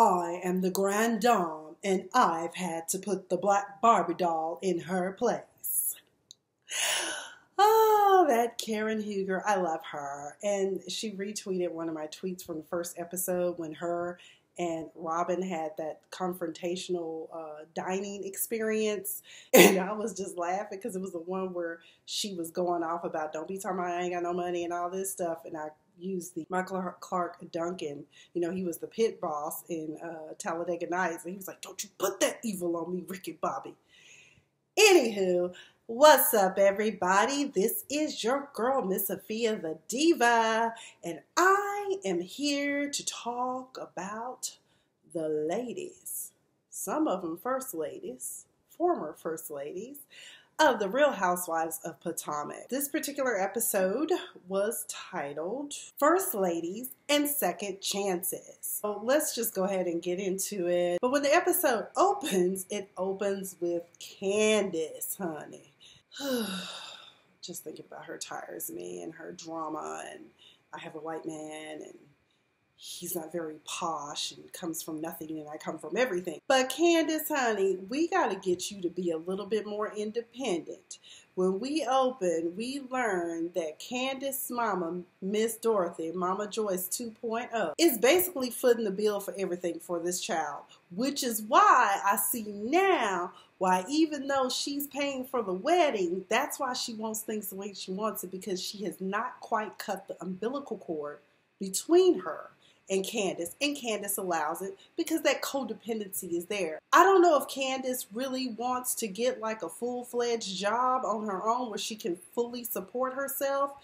I am the Grand Dame, and I've had to put the black Barbie doll in her place. Oh, that Karen Huger, I love her. And she retweeted one of my tweets from the first episode when her and Robin had that confrontational dining experience. And I was just laughing because it was the one where she was going off about, don't be talking about I ain't got no money and all this stuff. And I used the Michael Clark Duncan. You know, he was the pit boss in Talladega Nights. And he was like, don't you put that evil on me, Ricky Bobby. Anywho, what's up, everybody? This is your girl, Miss Sophia the Diva, and I am here to talk about the ladies. Some of them first ladies, former first ladies, of the Real Housewives of Potomac. This particular episode was titled First Ladies and Second Chances. So let's just go ahead and get into it. But when the episode opens, it opens with Candace, honey. Just thinking about her tires me and her drama, and I have a white man and he's not very posh and comes from nothing and I come from everything. But Candace, honey, we got to get you to be a little bit more independent. When we open, we learn that Candace's mama, Miss Dorothy, Mama Joyce 2.0, is basically footing the bill for everything for this child, which is why I see now why even though she's paying for the wedding, that's why she wants things the way she wants it, because she has not quite cut the umbilical cord between her and Candace allows it because that codependency is there. I don't know if Candace really wants to get like a full-fledged job on her own where she can fully support herself.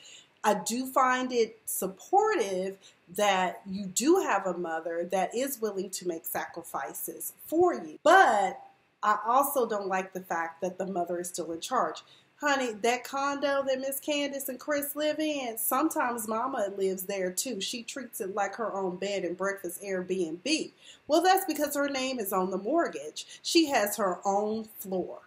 I do find it supportive that you do have a mother that is willing to make sacrifices for you. But I also don't like the fact that the mother is still in charge. Honey, that condo that Miss Candace and Chris live in, sometimes Mama lives there too. She treats it like her own bed and breakfast Airbnb. Well, that's because her name is on the mortgage. She has her own floor,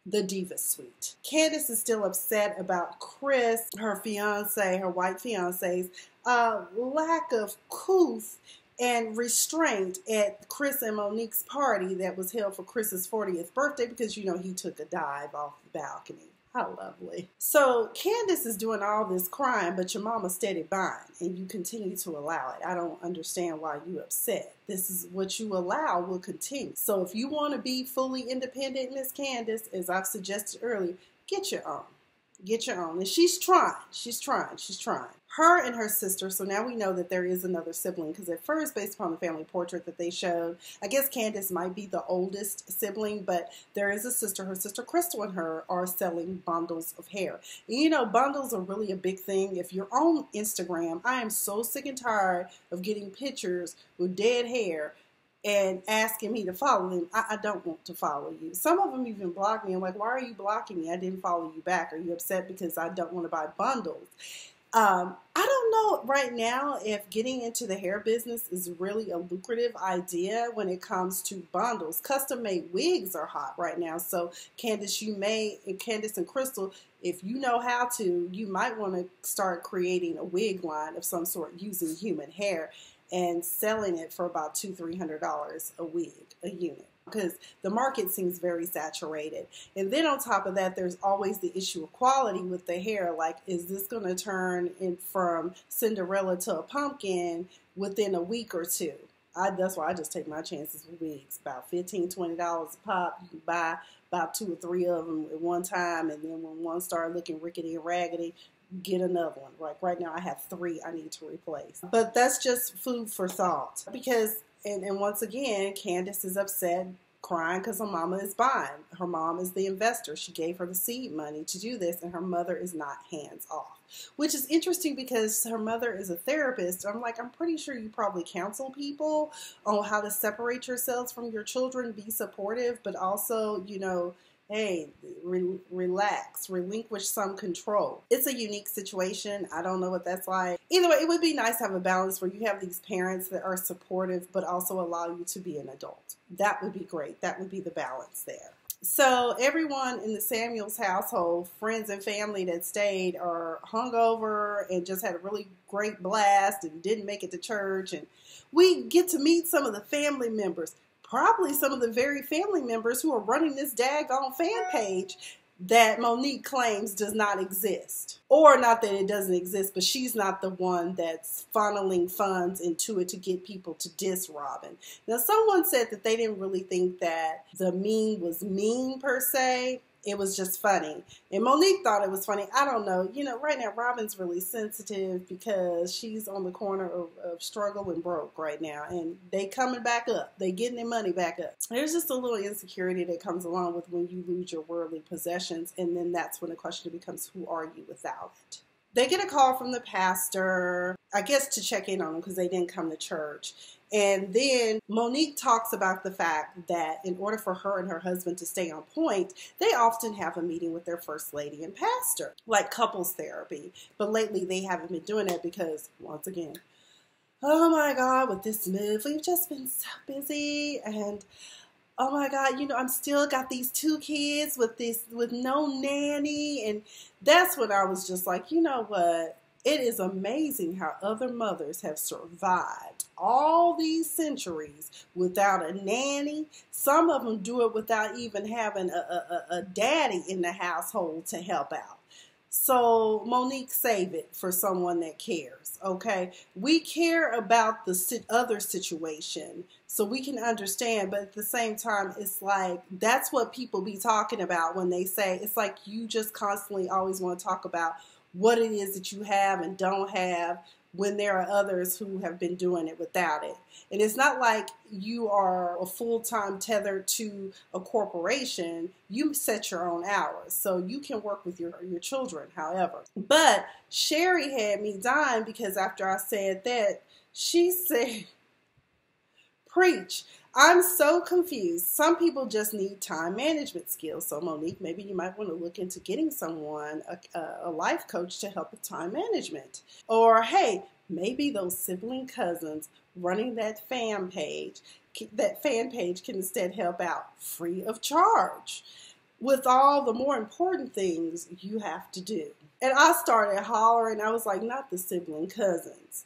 the Diva Suite. Candace is still upset about Chris, her fiance, her white fiance's lack of couth and restraint at Chris and Monique's party that was held for Chris's 40th birthday because, you know, he took a dive off the balcony. How lovely. So Candace is doing all this crying, but your mama steady buying, and you continue to allow it. I don't understand why you upset. This is what you allow will continue. So if you want to be fully independent, Miss Candace, as I've suggested earlier, get your own. Get your own. And she's trying. She's trying. She's trying. Her and her sister, so now we know that there is another sibling, because at first, based upon the family portrait that they showed, I guess Candace might be the oldest sibling, but there is a sister. Her sister Crystal and her are selling bundles of hair. And you know, bundles are really a big thing. If you're on Instagram, I am so sick and tired of getting pictures with dead hair and asking me to follow them. I don't want to follow you. Some of them even block me. I'm like, why are you blocking me? I didn't follow you back. Are you upset because I don't want to buy bundles? I don't know right now if getting into the hair business is really a lucrative idea when it comes to bundles. Custom-made wigs are hot right now. So Candace and Crystal, if you know how to, you might want to start creating a wig line of some sort using human hair and selling it for about $200-300 a wig, a unit, because the market seems very saturated. And then on top of that, there's always the issue of quality with the hair. Like, is this going to turn in from Cinderella to a pumpkin within a week or two? That's why I just take my chances with wigs. About $15-20 a pop. You can buy about 2 or 3 of them at one time, and then when one starts looking rickety and raggedy, get another one. Like right now I have 3 I need to replace. But that's just food for thought. Because, and once again, Candace is upset, crying because her mama is buying. Her mom is the investor. She gave her the seed money to do this, and her mother is not hands off. Which is interesting because her mother is a therapist. I'm like, I'm pretty sure you probably counsel people on how to separate yourselves from your children, be supportive, but also, you know, hey, relax, relinquish some control. It's a unique situation. I don't know what that's like. Either way, it would be nice to have a balance where you have these parents that are supportive, but also allow you to be an adult. That would be great. That would be the balance there. So everyone in the Samuels household, friends and family that stayed, are hungover and just had a really great blast and didn't make it to church. And We get to meet some of the family members, probably some of the very family members who are running this daggone fan page that Monique claims does not exist. Or not that it doesn't exist, but she's not the one that's funneling funds into it to get people to diss Robin. Now, someone said that they didn't really think that the meme was mean per se. It was just funny. And Monique thought it was funny. I don't know. You know, right now Robin's really sensitive because she's on the corner of struggle and broke right now. And they coming back up. They getting their money back up. There's just a little insecurity that comes along with when you lose your worldly possessions. And then that's when the question becomes, who are you without it? They get a call from the pastor, I guess to check in on them because they didn't come to church. And then Monique talks about the fact that in order for her and her husband to stay on point, they often have a meeting with their first lady and pastor, like couples therapy. But lately they haven't been doing that because, once again, oh my God, with this move, we've just been so busy. And oh my God, you know, I'm still got these 2 kids with no nanny. And that's when I was just like, you know what? It is amazing how other mothers have survived all these centuries without a nanny. Some of them do it without even having a daddy in the household to help out. So Monique, save it for someone that cares, okay? We care about the other situation so we can understand, but at the same time, it's like that's what people be talking about when they say, it's like you just constantly always want to talk about what it is that you have and don't have when there are others who have been doing it without it. And it's not like you are a full-time tethered to a corporation. You set your own hours, so you can work with your children, however. But Sherry had me dying because after I said that, she said, preach. I'm so confused. Some people just need time management skills. So Monique, maybe you might want to look into getting someone, a life coach to help with time management. Or hey, maybe those sibling cousins running that fan page can instead help out free of charge with all the more important things you have to do. And I started hollering. I was like, not the sibling cousins.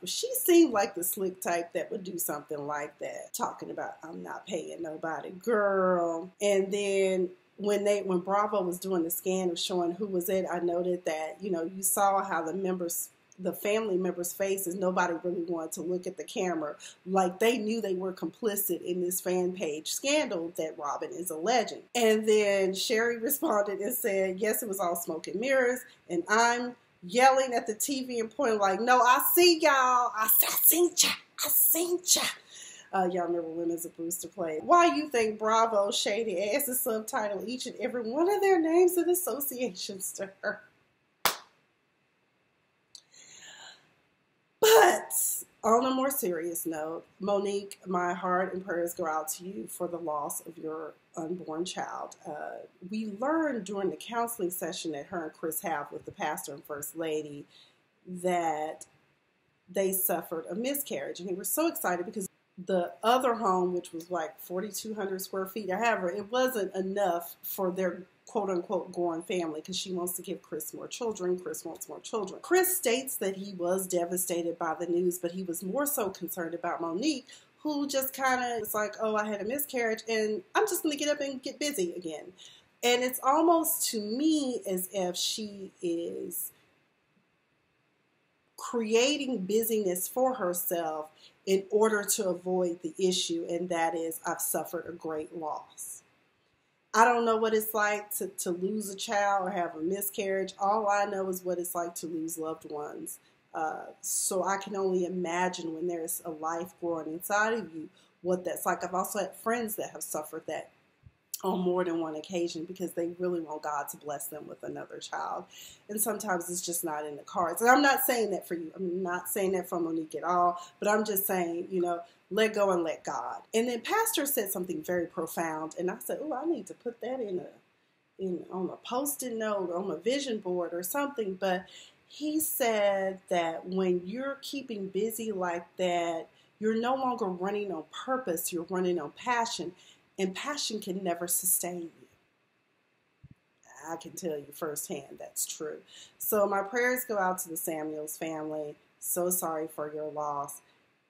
She seemed like the slick type that would do something like that, talking about I'm not paying nobody, girl. And then when Bravo was doing the scan of showing who was it, I noted that, you know, you saw how the family members' faces, nobody really wanted to look at the camera. Like they knew they were complicit in this fan page scandal that Robin is alleging. And then Sherry responded and said, yes, it was all smoke and mirrors. And I'm yelling at the TV and pointing like, no, I see y'all. I seen ya. Y'all remember Women's a Brewster played. Why you think Bravo shady asses subtitle each and every one of their names and associations to her? But on a more serious note, Monique, my heart and prayers go out to you for the loss of your unborn child. We learned during the counseling session that her and Chris have with the pastor and first lady that they suffered a miscarriage. And he was so excited because the other home, which was like 4,200 square feet, or however, it wasn't enough for their quote-unquote growing family because she wants to give Chris more children. Chris wants more children. Chris states that he was devastated by the news, but he was more so concerned about Monique, who just kind of was like, oh, I had a miscarriage, and I'm just going to get up and get busy again. And it's almost to me as if she is creating busyness for herself in order to avoid the issue, and that is, I've suffered a great loss. I don't know what it's like to lose a child or have a miscarriage. All I know is what it's like to lose loved ones. So I can only imagine when there's a life growing inside of you, what that's like. I've also had friends that have suffered that on more than one occasion because they really want God to bless them with another child. And sometimes it's just not in the cards. And I'm not saying that for you. I'm not saying that for Monique at all. But I'm just saying, you know, let go and let God. And then Pastor said something very profound. And I said, oh, I need to put that on a post-it note, on a vision board or something. But he said that when you're keeping busy like that, you're no longer running on purpose. You're running on passion. And passion can never sustain you. I can tell you firsthand that's true. So my prayers go out to the Samuels family. So sorry for your loss.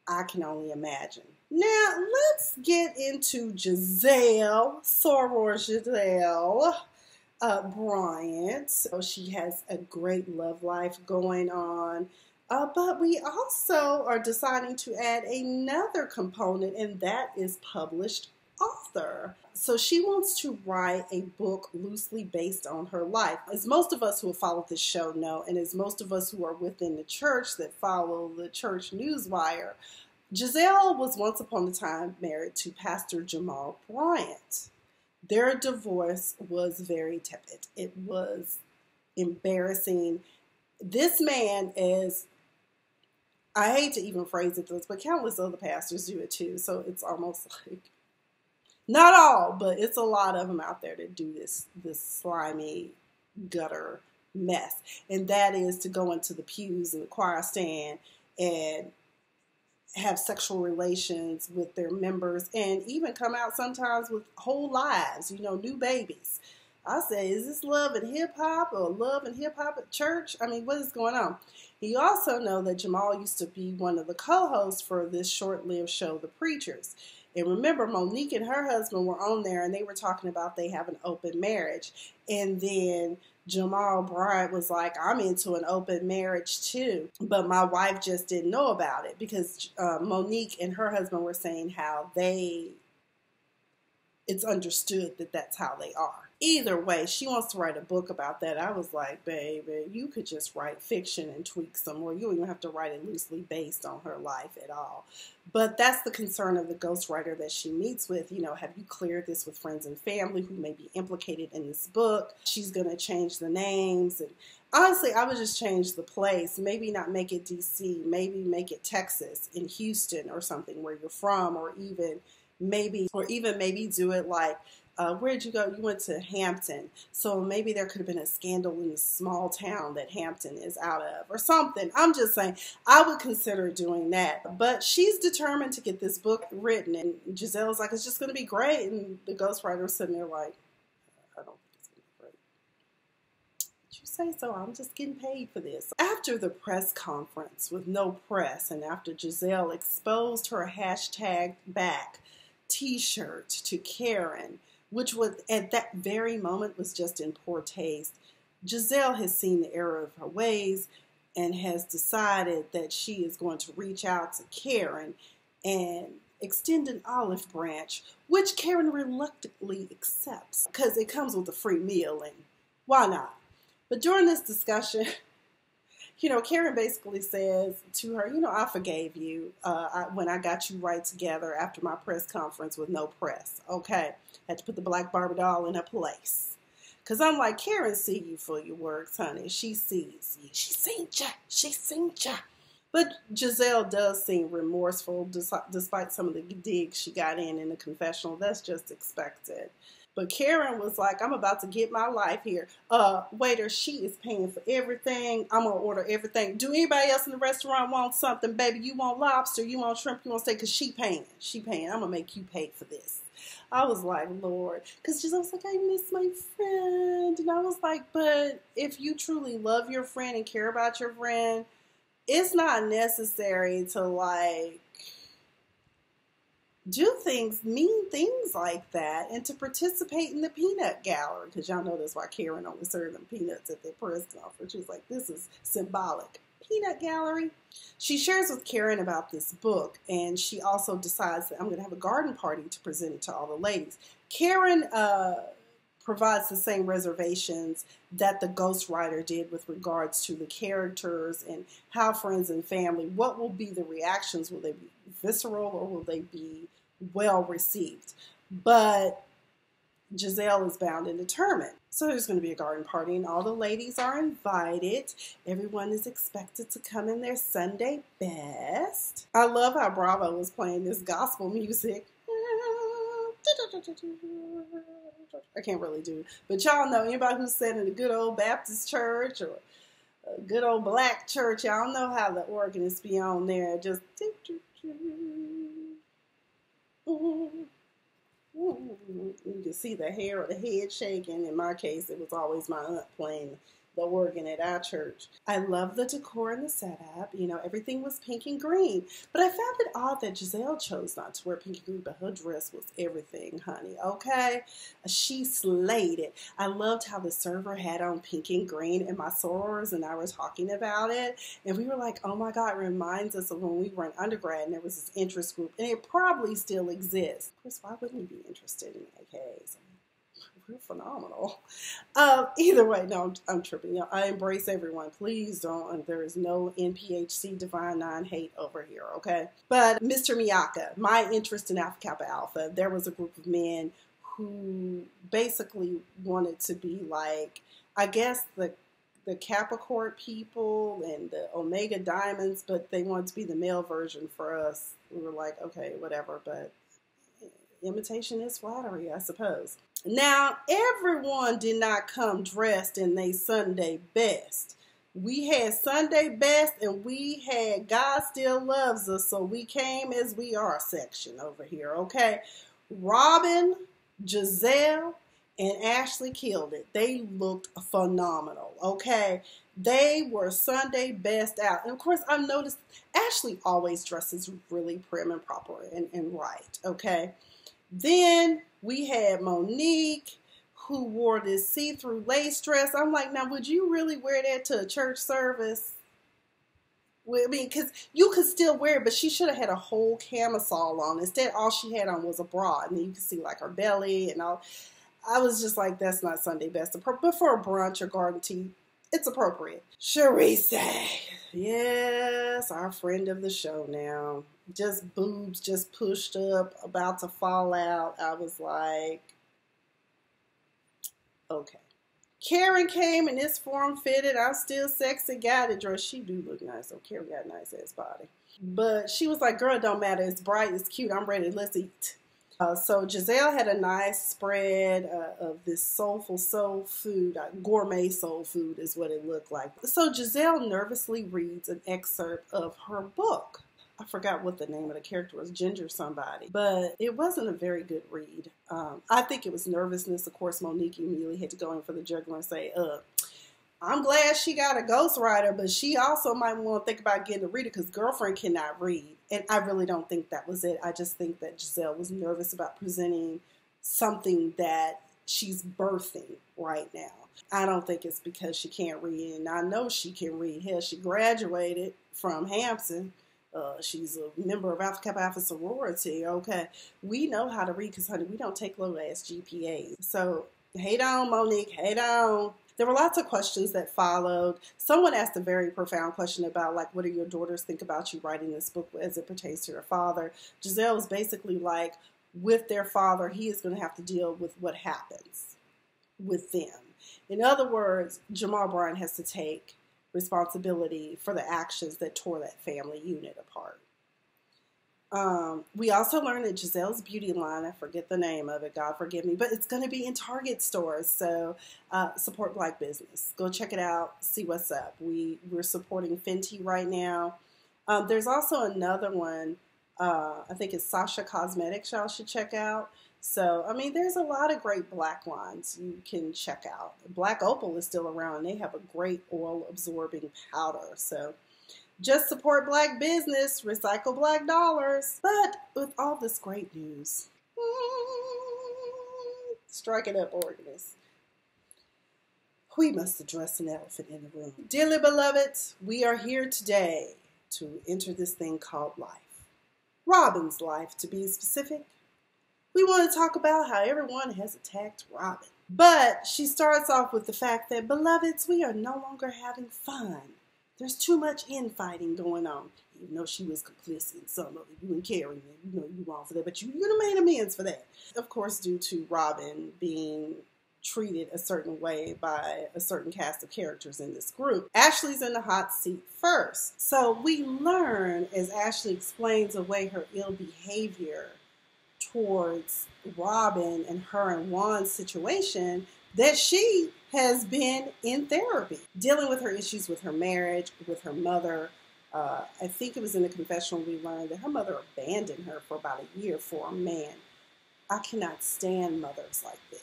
I can only imagine. Now, let's get into Giselle, Soror Giselle Bryant. So she has a great love life going on. But we also are deciding to add another component, and that is published author. So she wants to write a book loosely based on her life. As most of us who have followed this show know, and as most of us who are within the church that follow the church newswire, Giselle was once upon a time married to Pastor Jamal Bryant. Their divorce was very tepid. It was embarrassing. This man is, I hate to even phrase it this, but countless other pastors do it too. So it's almost like, not all, but it's a lot of them out there that do this slimy gutter mess. And that is to go into the pews and the choir stand and have sexual relations with their members and even come out sometimes with whole lives, new babies. I say, is this love and hip hop or love and hip hop at church? I mean, what is going on? You also know that Jamal used to be one of the co-hosts for this short-lived show, The Preachers. And remember, Monique and her husband were on there and they were talking about they have an open marriage. And then Jamal Bryant was like, I'm into an open marriage too, but my wife just didn't know about it because Monique and her husband were saying how it's understood that that's how they are. Either way, she wants to write a book about that. I was like, baby, you could just write fiction and tweak some more. You don't even have to write it loosely based on her life at all. But that's the concern of the ghostwriter that she meets with. Have you cleared this with friends and family who may be implicated in this book? She's going to change the names. And honestly, I would just change the place. Maybe not make it D.C. Maybe make it Texas, in Houston or something where you're from, or even maybe do it like, where'd you go? You went to Hampton. So maybe there could have been a scandal in the small town that Hampton is out of or something. I'm just saying, I would consider doing that. But she's determined to get this book written. And Giselle's like, it's just going to be great. And the ghostwriter's sitting there like, I don't think it's going to be great. Did you say so? I'm just getting paid for this. After the press conference with no press, and after Giselle exposed her hashtag back t-shirt to Karen, which was at that very moment was just in poor taste, Giselle has seen the error of her ways and has decided that she is going to reach out to Karen and extend an olive branch, which Karen reluctantly accepts because it comes with a free meal and why not? But during this discussion, Karen basically says to her, I forgave you when I got you right together after my press conference with no press. Okay. Had to put the black Barbie doll in her place. Because I'm like, Karen see you for your works, honey. She sees you. She seen ya. She seen ya. But Giselle does seem remorseful despite some of the digs she got in the confessional. That's just expected. But Karen was like, I'm about to get my life here. Waiter, she is paying for everything. I'm going to order everything. Do anybody else in the restaurant want something? Baby, you want lobster? You want shrimp? You want steak? Because she paying. She paying. I'm going to make you pay for this. I was like, Lord. Because Giselle was like, I miss my friend. And I was like, but if you truly love your friend and care about your friend, it's not necessary to do mean things like that, and to participate in the peanut gallery, because y'all know that's why Karen only served them peanuts at their press conference. She was like, this is symbolic. Peanut gallery. She shares with Karen about this book, and she also decides that I'm going to have a garden party to present it to all the ladies. Karen provides the same reservations that the ghostwriter did with regards to the characters and how friends and family, what will be the reactions? Will they be visceral or will they be well received? But Giselle is bound and determined. So there's going to be a garden party and all the ladies are invited. Everyone is expected to come in their Sunday best. I love how Bravo was playing this gospel music. I can't really do it. But y'all know, anybody who's sat in a good old Baptist church or a good old black church, y'all know how the organists be on there. Just you can see the hair or the head shaking. In my case, it was always my aunt playing the organ at our church. I love the decor and the setup. You know, everything was pink and green. But I found it odd that Giselle chose not to wear pink and green, but her dress was everything, honey. Okay? She slayed it. I loved how the server had on pink and green, and my sorors and I were talking about it. And we were like, oh my God, it reminds us of when we were in undergrad and there was this interest group. And it probably still exists. Of course, why wouldn't we be interested in AKAs? We're phenomenal. Either way, no, I'm tripping. You know, I embrace everyone. Please don't. There is no NPHC Divine Nine hate over here, okay? But Mr. Miyaka, my interest in Alpha Kappa Alpha, there was a group of men who basically wanted to be like, I guess, the Capricorn people and the Omega Diamonds, but they wanted to be the male version for us. We were like, okay, whatever, but imitation is flattery, I suppose. Now, everyone did not come dressed in their Sunday best. We had Sunday best and we had God Still Loves Us, so we came as we are section over here, okay? Robin, Giselle, and Ashley killed it. They looked phenomenal, okay? They were Sunday best out. And of course, I've noticed Ashley always dresses really prim and proper and right, okay? Then we had Monique, who wore this see-through lace dress. I'm like, now, would you really wear that to a church service? Well, I mean, because you could still wear it, but she should have had a whole camisole on. Instead, all she had on was a bra, and then you could see, like, her belly and all. I was just like, that's not Sunday best. But for a brunch or garden tea, it's appropriate. Sharice, yes, our friend of the show now. Just boobs just pushed up, about to fall out. I was like, okay. Karen came in this form-fitted, I'm still sexy guy to dress. She do look nice, so Karen got a nice ass body. But she was like, girl, it don't matter. It's bright, it's cute, I'm ready, let's eat. So Giselle had a nice spread of this soulful soul food, gourmet soul food is what it looked like. So Giselle nervously reads an excerpt of her book. I forgot what the name of the character was, Ginger somebody, but it wasn't a very good read. I think it was nervousness. Of course, Monique immediately had to go in for the juggler and say, I'm glad she got a ghostwriter, but she also might want to think about getting a reader because girlfriend cannot read. And I really don't think that was it. I just think that Giselle was nervous about presenting something that she's birthing right now. I don't think it's because she can't read, and I know she can read. Hell, she graduated from Hampton. She's a member of Alpha Kappa Alpha sorority, okay? We know how to read because, honey, we don't take low-ass GPAs. So, hate on, Monique, hate on. There were lots of questions that followed. Someone asked a very profound question about, like, what do your daughters think about you writing this book as it pertains to your father? Giselle was basically like, with their father, he is going to have to deal with what happens with them. In other words, Jamal Bryant has to take responsibility for the actions that tore that family unit apart. We also learned that Giselle's beauty line, I forget the name of it, God forgive me, but it's going to be in Target stores, so support Black business. Go check it out, see what's up. We're supporting Fenty right now. There's also another one, I think it's Sasha Cosmetics y'all should check out. So, I mean, there's a lot of great Black lines you can check out. Black Opal is still around. They have a great oil-absorbing powder. So, just support Black business, recycle Black dollars. But with all this great news, strike it up, organist. We must address an elephant in the room. Dearly beloved, we are here today to enter this thing called life. Robin's life, to be specific. We want to talk about how everyone has attacked Robin. But she starts off with the fact that, beloveds, we are no longer having fun. There's too much infighting going on. Even though she was complicit in some of it, you and Carrie, you know you wrong for that, but you would have made amends for that. Of course, due to Robin being treated a certain way by a certain cast of characters in this group. Ashley's in the hot seat first. So we learn, as Ashley explains away her ill behavior towards Robin and her and Juan's situation, that she has been in therapy, dealing with her issues with her marriage, with her mother. I think it was in the confessional we learned that her mother abandoned her for about a year for a man. I cannot stand mothers like this.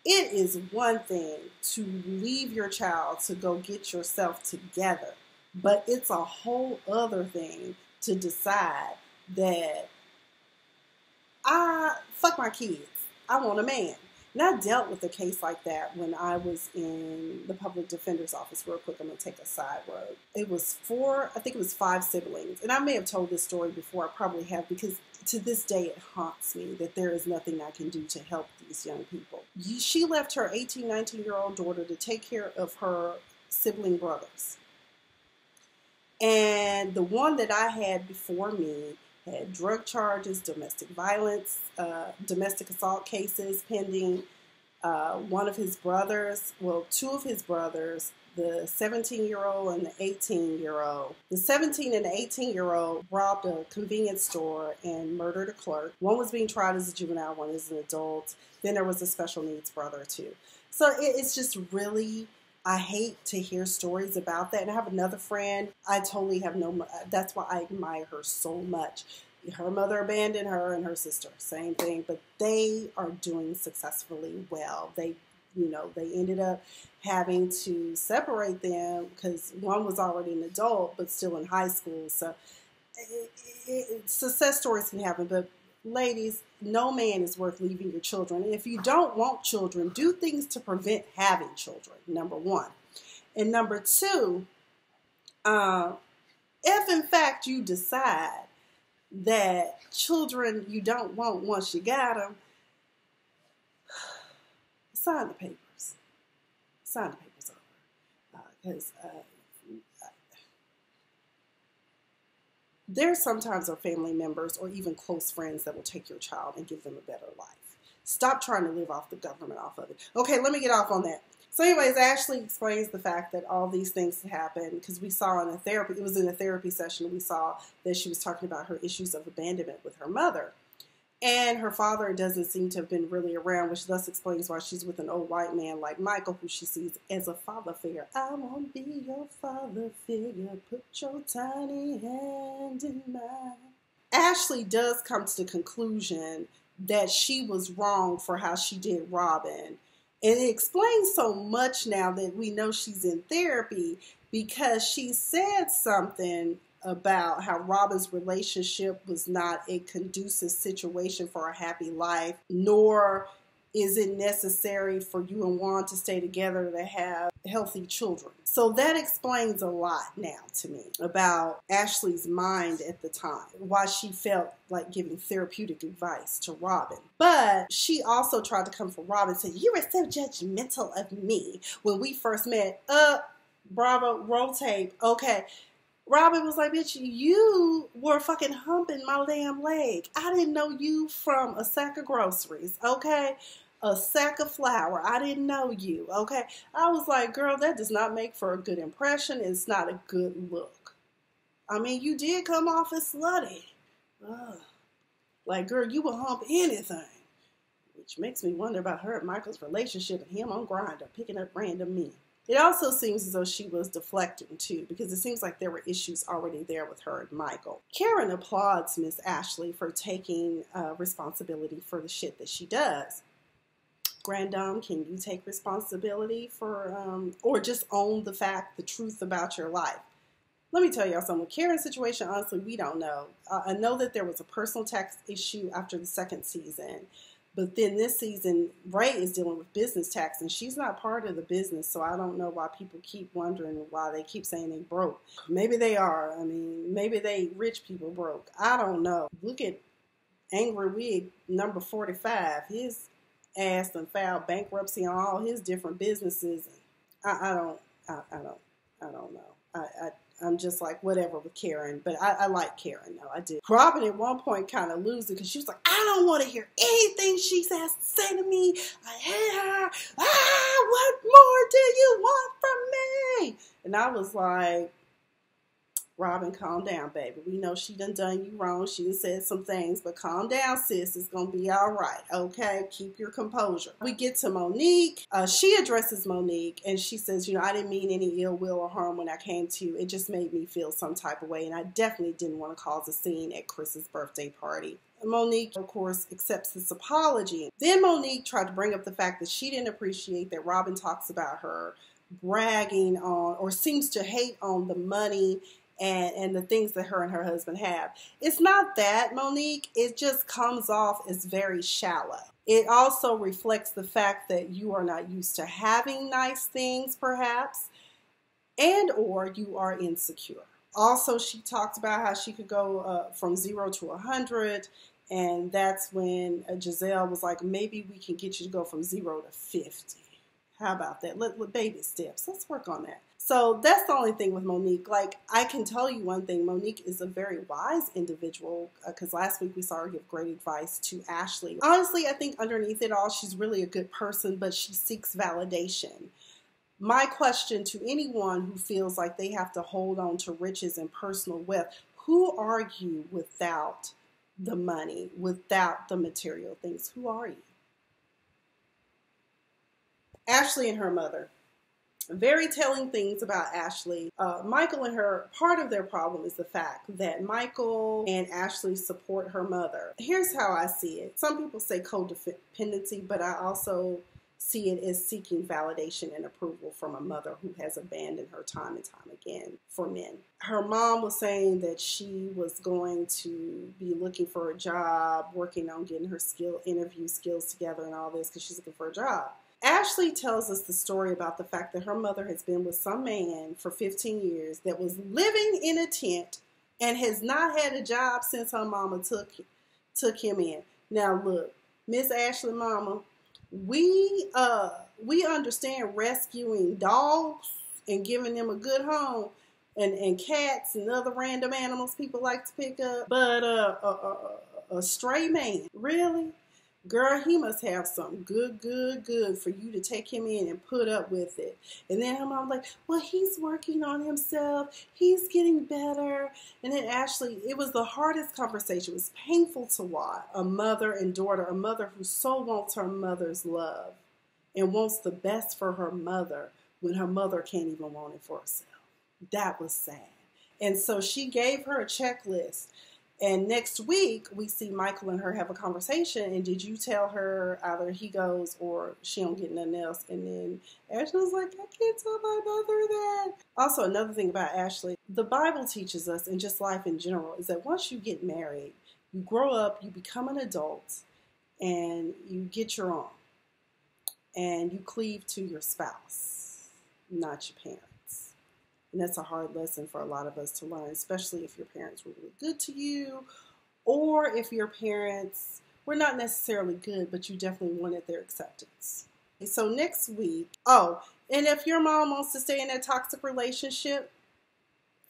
It is one thing to leave your child to go get yourself together, but it's a whole other thing to decide that fuck my kids. I want a man. And I dealt with a case like that when I was in the public defender's office. Real quick, I'm going to take a side road. It was I think it was 5 siblings. And I may have told this story before. I probably have, because to this day it haunts me that there is nothing I can do to help these young people. She left her 18, 19-year-old daughter to take care of her sibling brothers. And the one that I had before me had drug charges, domestic violence, domestic assault cases pending. One of his brothers, well, 2 of his brothers, the 17-year-old and the 18-year-old. The 17 and the 18-year-old robbed a convenience store and murdered a clerk. One was being tried as a juvenile, one as an adult. Then there was a special needs brother too. So it's just really, I hate to hear stories about that. And I have another friend, I totally have that's why I admire her so much. Her mother abandoned her and her sister, same thing, but they are doing successfully well. They ended up having to separate them because one was already an adult but still in high school. So success stories can happen, but ladies, no man is worth leaving your children. And if you don't want children, do things to prevent having children, number 1. And number 2, if in fact you decide that children you don't want once you got them, sign the papers. Sign the papers over. Because there sometimes are family members or even close friends that will take your child and give them a better life. Stop trying to live off the government, off of it. Okay, let me get off on that. So anyways, Ashley explains the fact that all these things happen because we saw in it was in a therapy session, we saw that she was talking about her issues of abandonment with her mother. And her father doesn't seem to have been really around, which thus explains why she's with an old white man like Michael, who she sees as a father figure. I won't be your father figure. Put your tiny hand in mine. Ashley does come to the conclusion that she was wrong for how she did Robin. And it explains so much now that we know she's in therapy, because she said something about how Robin's relationship was not a conducive situation for a happy life, nor is it necessary for you and Juan to stay together to have healthy children. So that explains a lot now to me about Ashley's mind at the time, why she felt like giving therapeutic advice to Robin. But she also tried to come for Robin and say, "You were so judgmental of me when we first met." Bravo, roll tape. Okay. Robin was like, "Bitch, you were fucking humping my damn leg. I didn't know you from a sack of groceries, okay? A sack of flour. I didn't know you, okay?" I was like, girl, that does not make for a good impression. It's not a good look. I mean, you did come off as slutty. Ugh. Like, girl, you will hump anything. Which makes me wonder about her and Michael's relationship and him on Grindr, picking up random men. It also seems as though she was deflecting too, because it seems like there were issues already there with her and Michael. Karen applauds Miss Ashley for taking responsibility for the shit that she does. Grandam, can you take responsibility for, or just own the truth about your life? Let me tell y'all something. With Karen's situation, honestly, we don't know. I know that there was a personal tax issue after the 2nd season. But then this season, Ray is dealing with business tax, and she's not part of the business, so I don't know why people keep wondering why they keep saying they broke. Maybe they are. I mean, maybe they rich people broke. I don't know. Look at Angry Wig number 45. His ass done filed bankruptcy on all his different businesses. I don't know. I'm just like, whatever with Karen. But I like Karen, though. I do. Robin at one point kind of loses it because she was like, I don't want to hear anything she has to say to me. I hate her. What more do you want from me? And I was like, Robin, calm down, baby. We know she done you wrong. She done said some things, but calm down, sis. It's going to be all right, okay? Keep your composure. We get to Monique. She addresses Monique, and she says, I didn't mean any ill will or harm when I came to you. It just made me feel some type of way, and I definitely didn't want to cause a scene at Chris's birthday party. Monique, of course, accepts this apology. Then Monique tried to bring up the fact that she didn't appreciate that Robin talks about her bragging on, or seems to hate on, the money and the things that her and her husband have. It's not that, Monique. It just comes off as very shallow. It also reflects the fact that you are not used to having nice things, perhaps, and or you are insecure. Also, she talked about how she could go from 0 to 100, and that's when Giselle was like, maybe we can get you to go from 0 to 50. How about that? Let baby steps. Let's work on that. So that's the only thing with Monique. Like, I can tell you one thing. Monique is a very wise individual, because last week we saw her give great advice to Ashley. Honestly, I think underneath it all, she's really a good person, but she seeks validation. My question to anyone who feels like they have to hold on to riches and personal wealth: who are you without the money, without the material things? Who are you? Ashley and her mother. Very telling things about Ashley. Michael and her, part of their problem is the fact that Michael and Ashley support her mother. Here's how I see it. Some people say codependency, but I also see it as seeking validation and approval from a mother who has abandoned her time and time again for men. Her mom was saying that she was going to be looking for a job, working on getting her interview skills together and all this, because she's looking for a job. Ashley tells us the story about the fact that her mother has been with some man for 15 years that was living in a tent and has not had a job since her mama took him in. Now look, Miss Ashley mama, we understand rescuing dogs and giving them a good home, and cats and other random animals people like to pick up, but a stray man, really? Girl, he must have something good for you to take him in and put up with it. And then her mom like, well, he's working on himself. He's getting better. And then Ashley, it was the hardest conversation. It was painful to watch. A mother and daughter, a mother who so wants her mother's love and wants the best for her mother when her mother can't even want it for herself. That was sad. And so she gave her a checklist. And next week, we see Michael and her have a conversation. And did you tell her either he goes or she don't get nothing else? And then Ashley was like, I can't tell my mother that. Also, another thing about Ashley, the Bible teaches us, and just life in general, is that once you get married, you grow up, you become an adult, and you get your own. And you cleave to your spouse, not your parents. And that's a hard lesson for a lot of us to learn, especially if your parents were really good to you, or if your parents were not necessarily good, but you definitely wanted their acceptance. So next week, and if your mom wants to stay in that toxic relationship,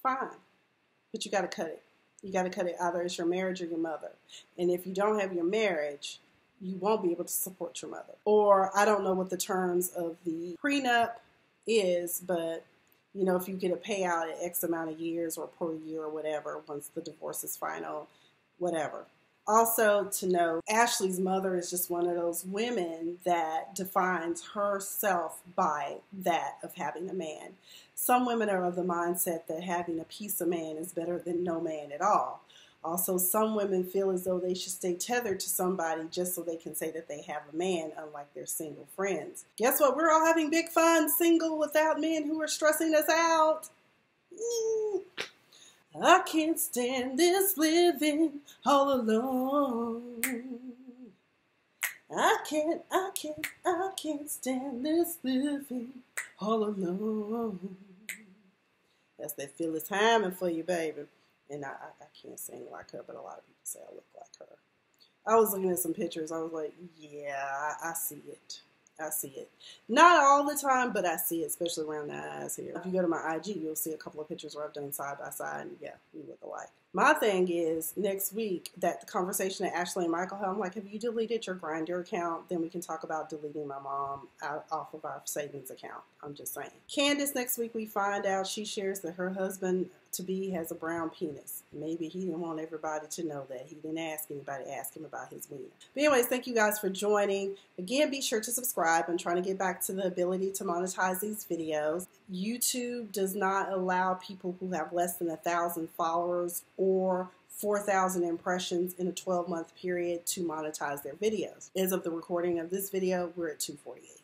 fine, but you got to cut it. You got to cut it. Either it's your marriage or your mother. And if you don't have your marriage, you won't be able to support your mother. Or I don't know what the terms of the prenup is, but you know, if you get a payout at X amount of years or per year or whatever, once the divorce is final, whatever. Also to know, Ashley's mother is just one of those women that defines herself by that of having a man. Some women are of the mindset that having a piece of man is better than no man at all. Also, some women feel as though they should stay tethered to somebody just so they can say that they have a man, unlike their single friends. Guess what? We're all having big fun single without men who are stressing us out. I can't stand this living all alone. I can't stand this living all alone. That's that Phyllis Hyman for you, baby. And I can't sing like her, but a lot of people say I look like her. I was looking at some pictures. I was like, yeah, I see it. I see it. Not all the time, but I see it, especially around the eyes here. If you go to my IG, you'll see a couple of pictures where I've done side by side, and yeah, we look alike. My thing is, next week, that the conversation that Ashley and Michael had, I'm like, have you deleted your Grindr account? Then we can talk about deleting my mom off of our savings account. I'm just saying. Candace, next week, we find out she shares that her husband-to-be has a brown penis. Maybe he didn't want everybody to know that. He didn't ask anybody to ask him about his wiener. But anyways, thank you guys for joining. Again, be sure to subscribe. I'm trying to get back to the ability to monetize these videos. YouTube does not allow people who have less than 1,000 followers or 4,000 impressions in a 12-month period to monetize their videos. As of the recording of this video, we're at 248.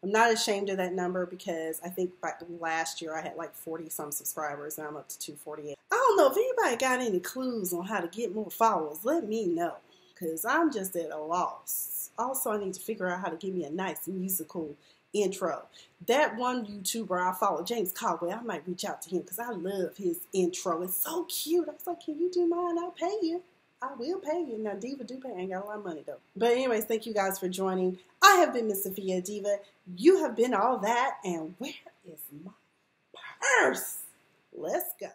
I'm not ashamed of that number because I think by last year I had like 40-some subscribers and I'm up to 248. I don't know if anybody got any clues on how to get more followers. Let me know because I'm just at a loss. Also, I need to figure out how to give me a nice musical intro. That one YouTuber I follow, James Caldwell, I might reach out to him because I love his intro. It's so cute. I was like, can you do mine? I'll pay you. I will pay you. Now, Diva do pay. I ain't got a lot of money, though. But anyways, thank you guys for joining. I have been Miss Sophia Diva. You have been all that. And where is my purse? Let's go.